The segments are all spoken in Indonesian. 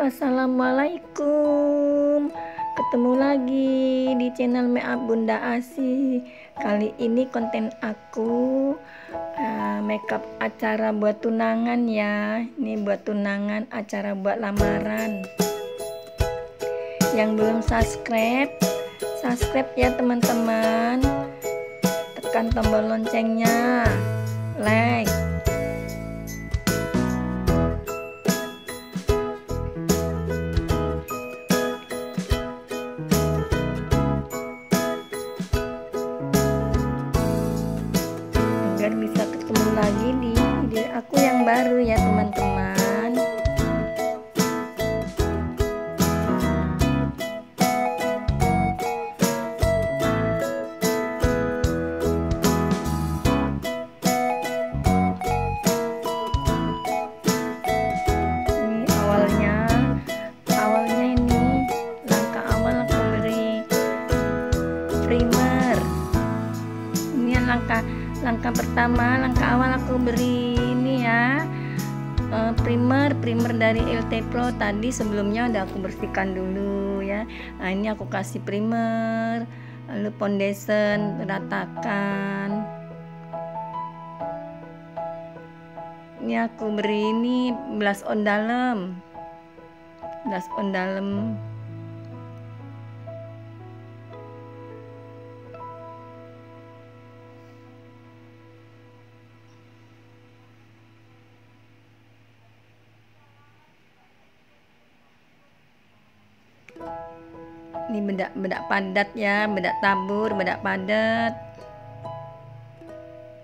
Assalamualaikum. Ketemu lagi di channel makeup Bunda Asih. Kali ini konten aku makeup acara buat tunangan ya. Ini buat tunangan, acara buat lamaran. Yang belum subscribe ya teman-teman. Tekan tombol loncengnya, like. Agar bisa ketemu lagi di video aku yang baru ya teman-teman. Ini awalnya ini langkah awal aku beri primer. Ini langkah pertama, langkah awal aku beri ini ya, primer dari LT Pro. Tadi sebelumnya udah aku bersihkan dulu ya. Nah ini aku kasih primer, lalu foundation ratakan. Ini aku beri ini blush on dalam. Ini bedak padat ya, bedak tabur, bedak padat.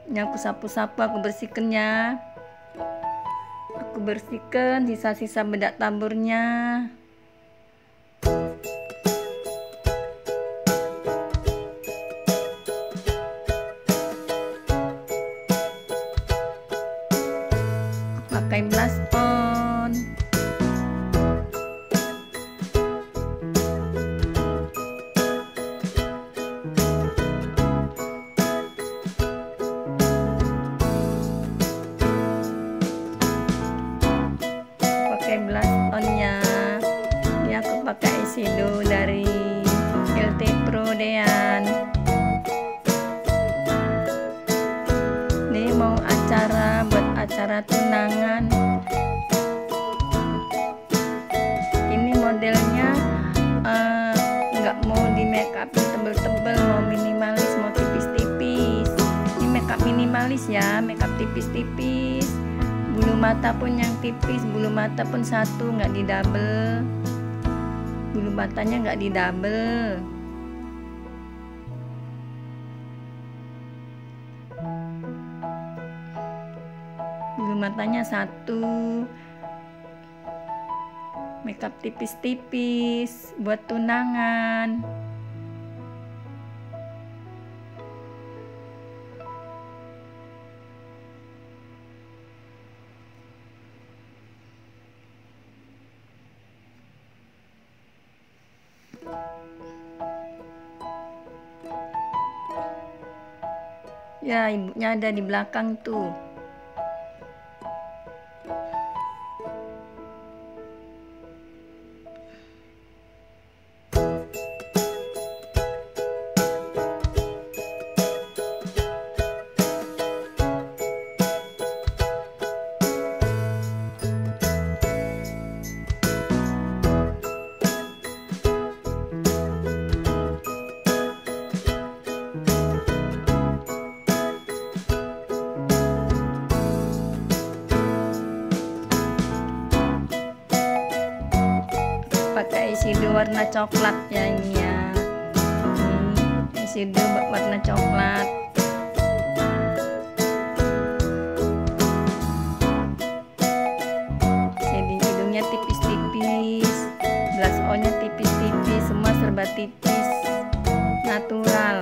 Ini aku sapu-sapu, aku bersihkan ya. Aku bersihkan sisa-sisa bedak taburnya. Pakai blush on. Blush onnya ini aku pakai eyeshadow dari LT Pro Dean. Ini mau buat acara tunangan. Ini modelnya nggak mau di make up tebel-tebel, mau minimalis, mau tipis-tipis. Ini makeup minimalis ya, makeup tipis-tipis. Bulu mata pun yang tipis, bulu mata pun satu, nggak di double. Bulu matanya nggak di double. Bulu matanya satu. Makeup tipis-tipis buat tunangan. Ya, ibunya ada di belakang tuh. Pakai eyeshadow warna coklat ya ini ya. Ini eyeshadow warna coklat. Jadi hidungnya tipis-tipis, blush onnya tipis-tipis, semua serba tipis, natural.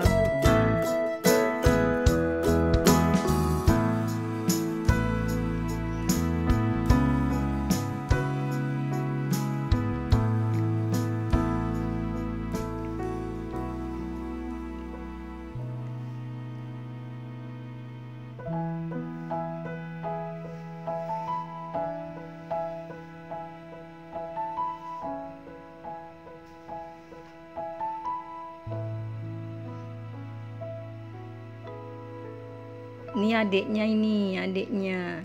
Ini adiknya,